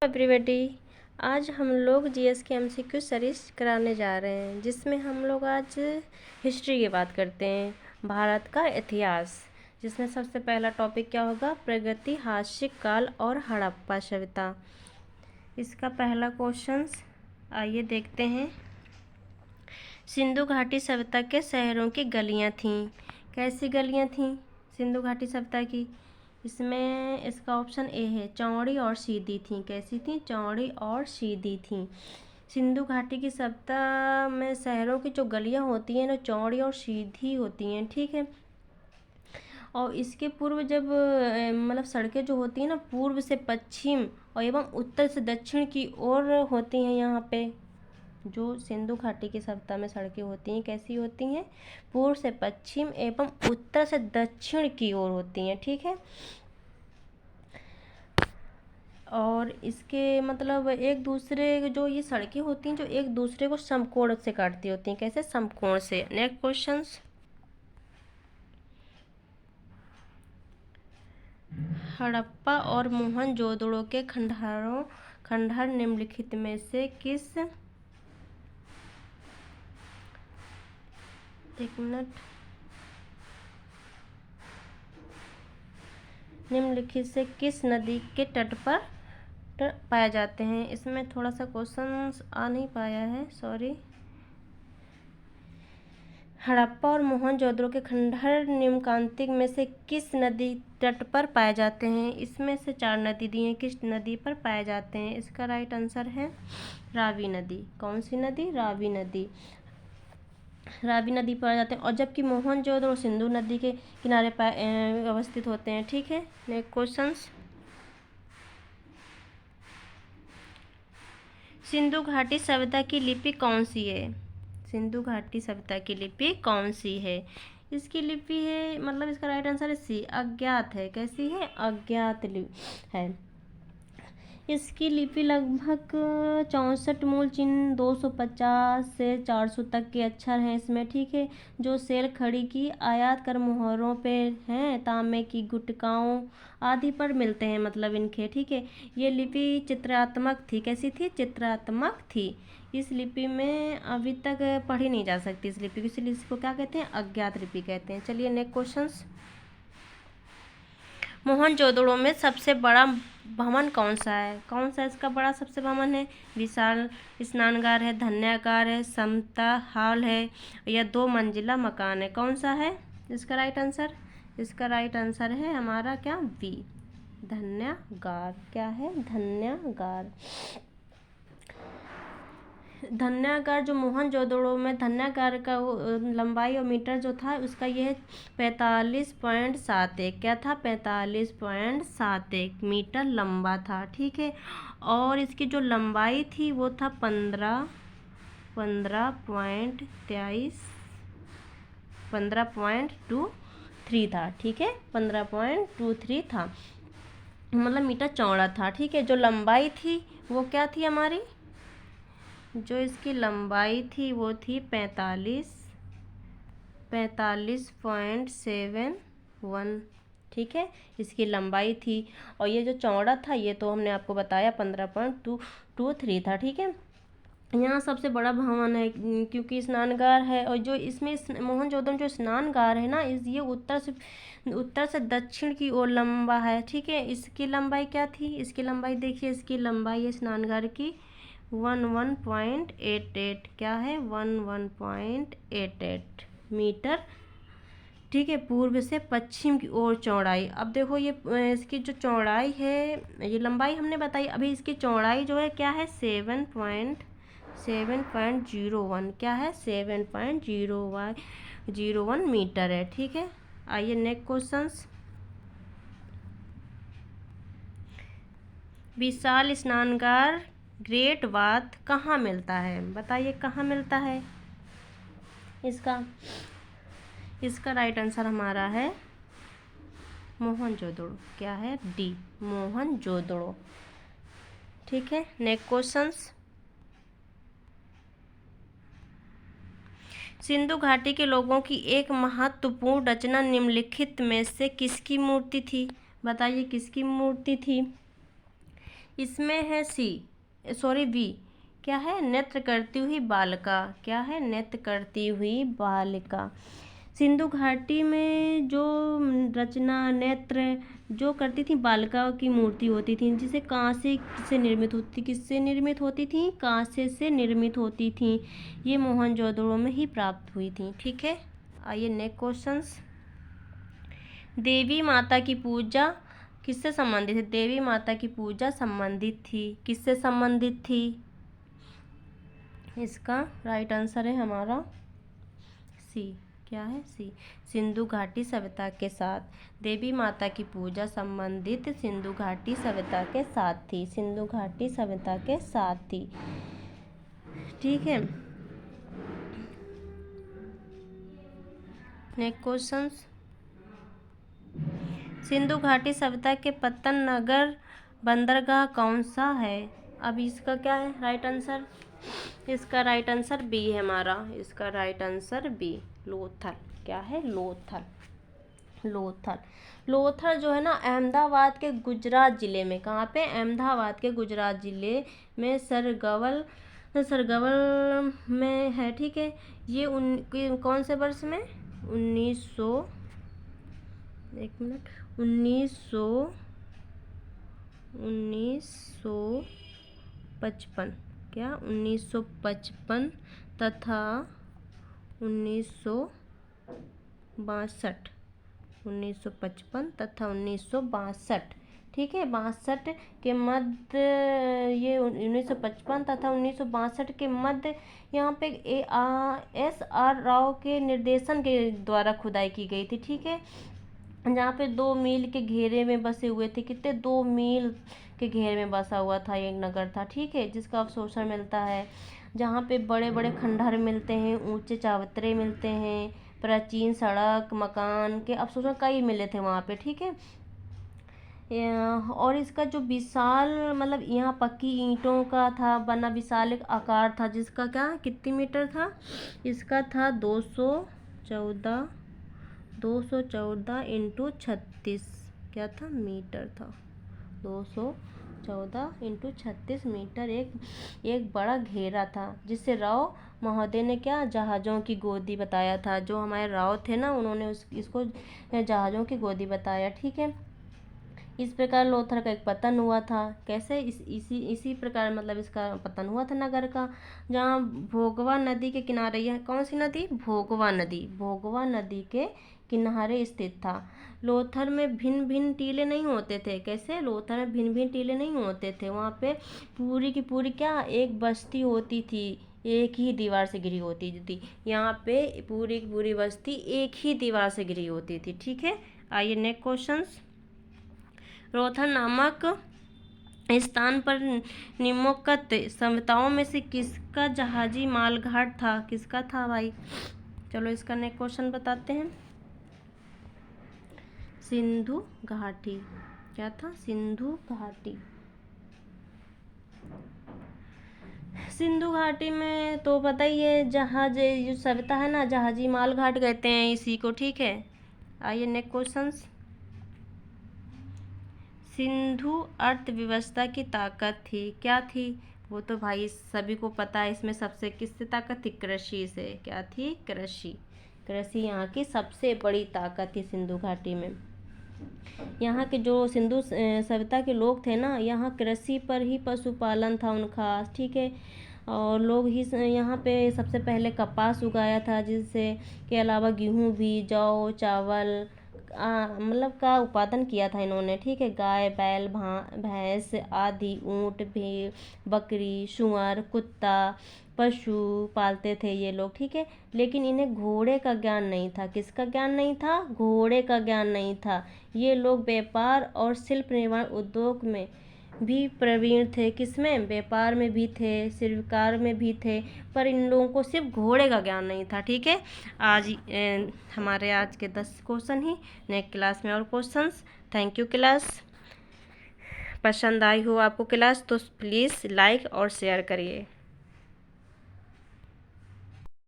Everybody, आज हम लोग जीएस के एमसीक्यू सीरीज कराने जा रहे हैं, जिसमें हम लोग आज हिस्ट्री की बात करते हैं, भारत का इतिहास। जिसमें सबसे पहला टॉपिक क्या होगा? प्रागैतिहासिक काल और हड़प्पा सभ्यता। इसका पहला क्वेश्चंस आइए देखते हैं। सिंधु घाटी सभ्यता के शहरों की गलियां थीं। कैसी गलियां थीं सिंधु घाटी सभ्यता की? इसमें इसका ऑप्शन ए है, चौड़ी और सीधी थी। कैसी थी? चौड़ी और सीधी थी। सिंधु घाटी की सभ्यता में शहरों की जो गलियां होती हैं ना, चौड़ी और सीधी होती हैं, ठीक है। और इसके पूर्व जब मतलब सड़कें जो होती हैं ना, पूर्व से पश्चिम और एवं उत्तर से दक्षिण की ओर होती हैं। यहाँ पे जो सिंधु घाटी की सभ्यता में सड़कें होती हैं, कैसी होती हैं? पूर्व से पश्चिम एवं उत्तर से दक्षिण की ओर होती हैं, ठीक है। और इसके मतलब एक दूसरे जो ये सड़कें होती हैं, जो एक दूसरे को समकोण से काटती होती हैं। कैसे? समकोण से। नेक्स्ट क्वेश्चंस, हड़प्पा और मोहनजोदड़ो के खंडहर निम्नलिखित में से किस निम्नलिखित से किस नदी के तट पर पाए जाते हैं? इसमें थोड़ा सा क्वेश्चन आ नहीं पाया है, सॉरी। हड़प्पा और मोहनजोदड़ो के खंडहर निम्नलिखित में से किस नदी तट पर पाए जाते हैं? इसमें से 4 नदी दी हैं, किस नदी पर पाए जाते हैं? इसका राइट आंसर है रावी नदी। कौन सी नदी? रावी नदी। रावी नदी पर आ जाते हैं। और जबकि मोहनजोदड़ो सिंधु नदी के किनारे अवस्थित होते हैं, ठीक है। नेक्स्ट क्वेश्चंस, सिंधु घाटी सभ्यता की लिपि कौन सी है? सिंधु घाटी सभ्यता की लिपि कौन सी है? इसकी लिपि है, मतलब इसका राइट आंसर है सी, अज्ञात है। कैसी है? अज्ञात है। इसकी लिपि लगभग 64 मूल चिन्ह, 250 से 400 तक के अक्षर हैं इसमें, ठीक है। जो सेल खड़ी की आयात कर मोहरों पे हैं, तांबे की गुटकाओं आदि पर मिलते हैं, मतलब इनके, ठीक है। ये लिपि चित्रात्मक थी। कैसी थी? चित्रात्मक थी। इस लिपि में अभी तक पढ़ी नहीं जा सकती इस लिपि को, इसलिए इसको क्या कहते हैं? अज्ञात लिपि कहते हैं। चलिए नेक्स्ट क्वेश्चंस, मोहनजोदड़ो में सबसे बड़ा भवन कौन सा है? कौन सा इसका बड़ा सबसे भवन है? विशाल स्नानगार है, धन्यागार है, समता हॉल है, या 2 मंजिला मकान है? कौन सा है इसका राइट आंसर? इसका राइट आंसर है हमारा क्या? बी, धन्यागार। क्या है? धन्यागार। धन्यागार जो मोहनजोदड़ो में धन्यागार का लंबाई और मीटर जो था उसका यह 45.71 क्या था? 45.71 मीटर लंबा था, ठीक है। और इसकी जो लंबाई थी वो था 15.23 था, ठीक है। 15.23 था, मतलब मीटर चौड़ा था, ठीक है। जो लंबाई थी वो क्या थी हमारी? जो इसकी लंबाई थी वो थी 45.71, ठीक है। इसकी लंबाई थी। और ये जो चौड़ा था ये तो हमने आपको बताया 15.23 था, ठीक है। यहाँ सबसे बड़ा भवन है क्योंकि स्नानगार है। और जो इसमें मोहनजोदड़ो जो स्नानगार है ना, ये उत्तर से दक्षिण की ओर लंबा है, ठीक है। इसकी लंबाई क्या थी? इसकी लंबाई देखिए, इसकी लंबाई है स्नानगार की 11.88। क्या है? 11.88 मीटर, ठीक है। पूर्व से पश्चिम की ओर चौड़ाई। अब देखो ये इसकी जो चौड़ाई है, ये लंबाई हमने बताई, अभी इसकी चौड़ाई जो है क्या है? 7.01। क्या है? 7.01 मीटर है, ठीक है। आइए नेक्स्ट क्वेश्चंस, विशाल स्नानगार ग्रेट बाथ कहाँ मिलता है? बताइए कहाँ मिलता है इसका राइट आंसर हमारा है मोहनजोदड़ो। क्या है? डी, मोहनजोदड़ो, ठीक है। नेक्स्ट क्वेश्चंस, सिंधु घाटी के लोगों की एक महत्वपूर्ण रचना निम्नलिखित में से किसकी मूर्ति थी? बताइए किसकी मूर्ति थी? इसमें है बी, क्या है, नृत्य करती हुई बालिका, क्या है, नृत्य करती हुई बालिका। सिंधु घाटी में जो रचना नृत्य जो करती थी बालिका की मूर्ति होती थी, जिसे कांसे से निर्मित होती थी, किससे निर्मित होती थी, कांसे से निर्मित होती थी। ये मोहनजोदड़ो में ही प्राप्त हुई थी। ठीक है, आइए नेक्स्ट क्वेश्चंस। देवी माता की पूजा किससे संबंधित है? देवी माता की पूजा संबंधित थी, किससे संबंधित थी? इसका राइट आंसर है हमारा सी, क्या है, सी, सिंधु घाटी सभ्यता के साथ। देवी माता की पूजा संबंधित सिंधु घाटी सभ्यता के साथ थी, सिंधु घाटी सभ्यता के साथ थी। ठीक है, नेक्स्ट क्वेश्चंस। सिंधु घाटी सभ्यता के पतन नगर बंदरगाह कौन सा है? अब इसका क्या है राइट आंसर? इसका राइट आंसर बी है हमारा, इसका राइट आंसर बी, लोथल। क्या है? लोथल। लोथल, लोथल जो है ना अहमदाबाद के गुजरात ज़िले में, कहाँ पे? अहमदाबाद के गुजरात ज़िले में सरगवल में है। ठीक है, ये कौन से वर्ष में? 1955, क्या 1955 तथा 1962, 1955 तथा 1962। ठीक है, 62 के मध्य, ये 1955 तथा 1962 के मध्य यहाँ पे SR राव के निर्देशन के द्वारा खुदाई की गई थी। ठीक है, जहाँ पे 2 मील के घेरे में बसे हुए थे। कितने? 2 मील के घेरे में बसा हुआ था एक नगर था। ठीक है, जिसका अवशोषण मिलता है, जहाँ पे बड़े बड़े खंडहर मिलते हैं, ऊंचे चबूतरे मिलते हैं, प्राचीन सड़क मकान के अवशोषण कई मिले थे वहाँ पे। ठीक है, और इसका जो विशाल मतलब यहाँ पक्की ईंटों का था बना विशाल एक आकार था, जिसका क्या कितनी मीटर था? इसका था 214 इंटू 36, क्या था? मीटर था। 214 इंटू 36 मीटर एक बड़ा घेरा था, जिसे राव महोदय ने क्या जहाज़ों की गोदी बताया था। जो हमारे राव थे ना, उन्होंने इसको जहाज़ों की गोदी बताया। ठीक है, इस प्रकार लोथल का एक पतन हुआ था। कैसे? इसी प्रकार मतलब इसका पतन हुआ था नगर का, जहाँ भोगवा नदी के किनारे, यह कौन सी नदी? भोगवा नदी के किनारे स्थित था। लोथल में भिन्न भिन्न टीले नहीं होते थे। कैसे? लोथल में भिन्न भिन्न टीले नहीं होते थे। वहाँ पे पूरी की पूरी क्या एक बस्ती होती थी, एक ही दीवार से घिरी होती थी। यहाँ पे पूरी की पूरी बस्ती एक ही दीवार से घिरी होती थी। ठीक है, आइए नेक्स्ट क्वेश्चंस। रोथल नामक स्थान पर निम्नोक्त सभ्यताओं में से किसका जहाजी मालघाट था? किसका था भाई? चलो इसका नेक्स्ट क्वेश्चन बताते हैं। सिंधु घाटी, क्या था? सिंधु घाटी। सिंधु घाटी में तो पता ही है, जहाज जो सभ्यता है ना, जहाजी मालघाट कहते हैं इसी को। ठीक है, आइए नेक्स्ट क्वेश्चंस। सिंधु अर्थव्यवस्था की ताकत थी, क्या थी? वो तो भाई सभी को पता है, इसमें सबसे किससे ताकत थी? कृषि से। क्या थी? कृषि। कृषि यहाँ की सबसे बड़ी ताकत थी सिंधु घाटी में। यहाँ के जो सिंधु सभ्यता के लोग थे ना, यहाँ कृषि पर ही पशुपालन था उनका। ठीक है, और लोग ही यहाँ पे सबसे पहले कपास उगाया था, जिससे के अलावा गेहूँ भी, जौ चावल मतलब का उत्पादन किया था इन्होंने। ठीक है, गाय बैल भैंस आदि, ऊँट भेड़ बकरी सूअर कुत्ता पशु पालते थे ये लोग। ठीक है, लेकिन इन्हें घोड़े का ज्ञान नहीं था। किसका ज्ञान नहीं था? घोड़े का ज्ञान नहीं था। ये लोग व्यापार और शिल्प निर्माण उद्योग में भी प्रवीण थे। किसमें? व्यापार में भी थे, शिल्पकार में भी थे, पर इन लोगों को सिर्फ घोड़े का ज्ञान नहीं था। ठीक है, हमारे आज के 10 क्वेश्चन ही, नेक्स्ट क्लास में और क्वेश्चंस। Thank you class. पसंद आई हो आपको क्लास तो प्लीज़ लाइक और शेयर करिए।